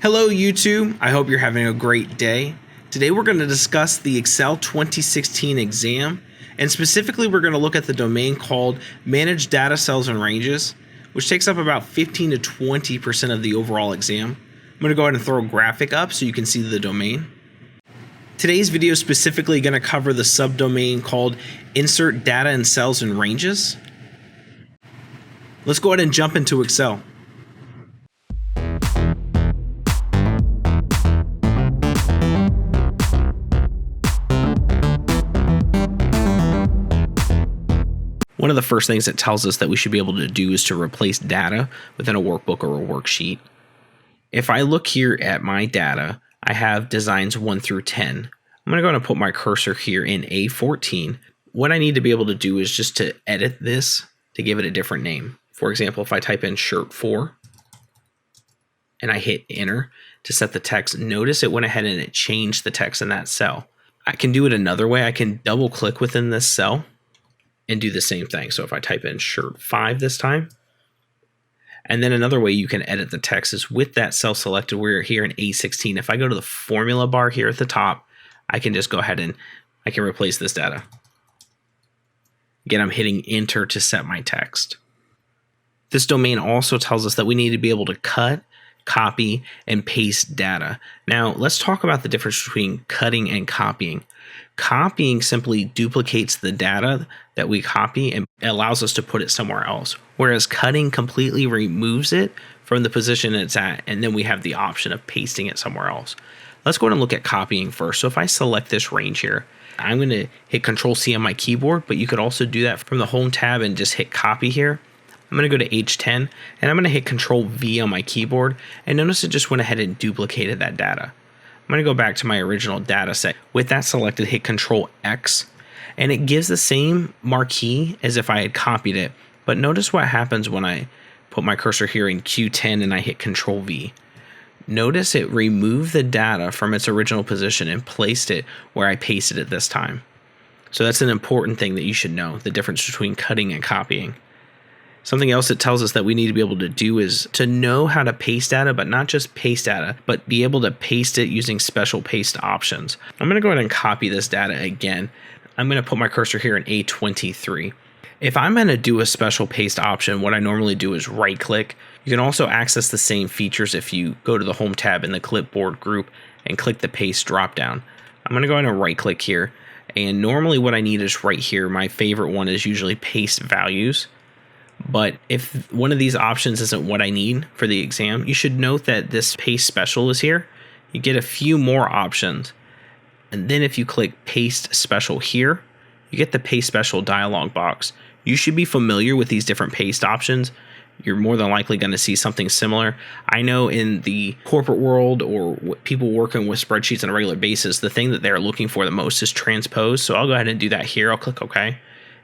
Hello YouTube, I hope you're having a great day. Today we're going to discuss the Excel 2016 exam, and specifically we're going to look at the domain called Manage Data Cells and Ranges, which takes up about 15 to 20% of the overall exam. I'm going to go ahead and throw a graphic up so you can see the domain. Today's video is specifically going to cover the subdomain called Insert Data in Cells and Ranges. Let's go ahead and jump into Excel. One of the first things it tells us that we should be able to do is to replace data within a workbook or a worksheet. If I look here at my data, I have designs 1 through 10. I'm going to go ahead and put my cursor here in A14. What I need to be able to do is just to edit this to give it a different name. For example, if I type in shirt 4 and I hit enter to set the text, notice it went ahead and it changed the text in that cell. I can do it another way. I can double click within this cell and do the same thing. So if I type in shirt 5 this time, and then another way you can edit the text is with that cell selected, we're here in A16. If I go to the formula bar here at the top, I can just go ahead and I can replace this data. Again, I'm hitting enter to set my text. This domain also tells us that we need to be able to cut, copy, and paste data. Now, let's talk about the difference between cutting and copying. Copying simply duplicates the data that we copy and allows us to put it somewhere else, whereas cutting completely removes it from the position it's at, and then we have the option of pasting it somewhere else. Let's go ahead and look at copying first. So if I select this range here, I'm going to hit Control-C on my keyboard, but you could also do that from the Home tab and just hit copy here. I'm going to go to H10 and I'm going to hit Control-V on my keyboard, and notice it just went ahead and duplicated that data. I'm going to go back to my original data set. With that selected, hit Control-X, and it gives the same marquee as if I had copied it. But notice what happens when I put my cursor here in Q10 and I hit Control-V. Notice it removed the data from its original position and placed it where I pasted it this time. So that's an important thing that you should know, the difference between cutting and copying. Something else it tells us that we need to be able to do is to know how to paste data, but not just paste data, but be able to paste it using special paste options. I'm going to go ahead and copy this data again. I'm going to put my cursor here in A23. If I'm going to do a special paste option, what I normally do is right click. You can also access the same features if you go to the Home tab in the clipboard group and click the paste drop down. I'm going to go ahead and right click here. And normally what I need is right here. My favorite one is usually paste values. But if one of these options isn't what I need for the exam, you should note that this paste special is here. You get a few more options. And then if you click paste special here, you get the paste special dialog box. You should be familiar with these different paste options. You're more than likely going to see something similar. I know in the corporate world or people working with spreadsheets on a regular basis, the thing that they're looking for the most is transpose. So I'll go ahead and do that here. I'll click OK.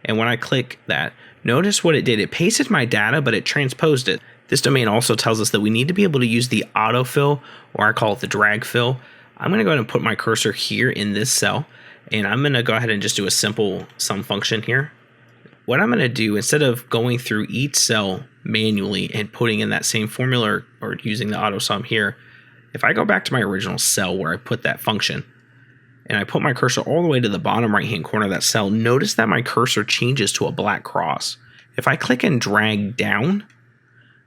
And when I click that, notice what it did. It pasted my data, but it transposed it. This domain also tells us that we need to be able to use the autofill, or I call it the drag fill. I'm going to go ahead and put my cursor here in this cell, and I'm going to go ahead and just do a simple sum function here. What I'm going to do, instead of going through each cell manually and putting in that same formula or using the auto sum here, if I go back to my original cell where I put that function, and I put my cursor all the way to the bottom right-hand corner of that cell, notice that my cursor changes to a black cross. If I click and drag down,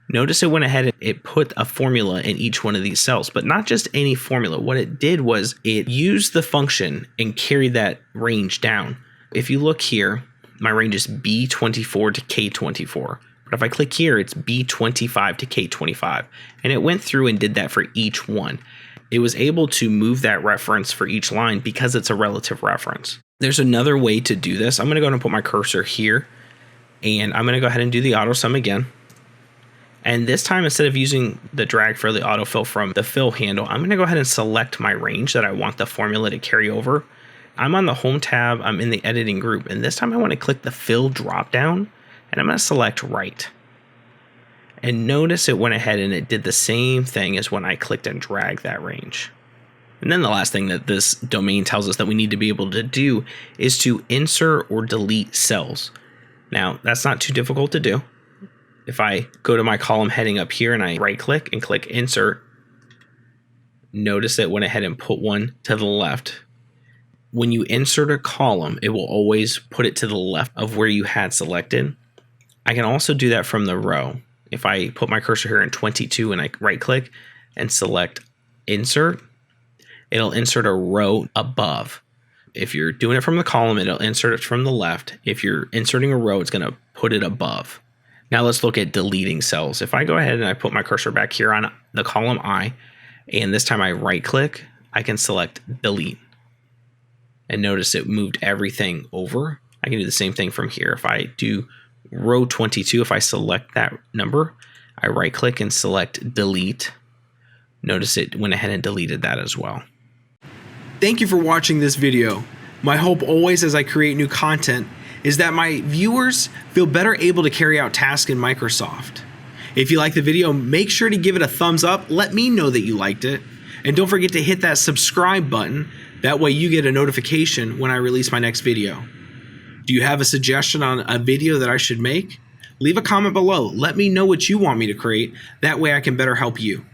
notice it went ahead and it put a formula in each one of these cells, but not just any formula. What it did was it used the function and carried that range down. If you look here, my range is B24 to K24. But if I click here, it's B25 to K25. And it went through and did that for each one. It was able to move that reference for each line because it's a relative reference. There's another way to do this. I'm going to go ahead and put my cursor here, and I'm going to go ahead and do the auto sum again. And this time, instead of using the drag for the autofill from the fill handle, I'm going to go ahead and select my range that I want the formula to carry over. I'm on the Home tab. I'm in the editing group, and this time I want to click the fill drop down, and I'm going to select right. And notice it went ahead and it did the same thing as when I clicked and dragged that range. And then the last thing that this domain tells us that we need to be able to do is to insert or delete cells. Now, that's not too difficult to do. If I go to my column heading up here and I right click and click insert, Notice it went ahead and put one to the left. When you insert a column, it will always put it to the left of where you had selected. I can also do that from the row. If I put my cursor here in 22 and I right click and select insert, it'll insert a row above. If you're doing it from the column, it'll insert it from the left. If you're inserting a row, it's going to put it above. Now let's look at deleting cells. If I go ahead and I put my cursor back here on the column I, and this time I right click, I can select delete. And notice it moved everything over. I can do the same thing from here. If I do row 22, if I select that number, I right click and select delete. Notice it went ahead and deleted that as well. Thank you for watching this video. My hope always as I create new content is that my viewers feel better able to carry out tasks in Microsoft. If you like the video, make sure to give it a thumbs up. Let me know that you liked it. And don't forget to hit that subscribe button. That way you get a notification when I release my next video. Do you have a suggestion on a video that I should make? Leave a comment below. Let me know what you want me to create. That way I can better help you.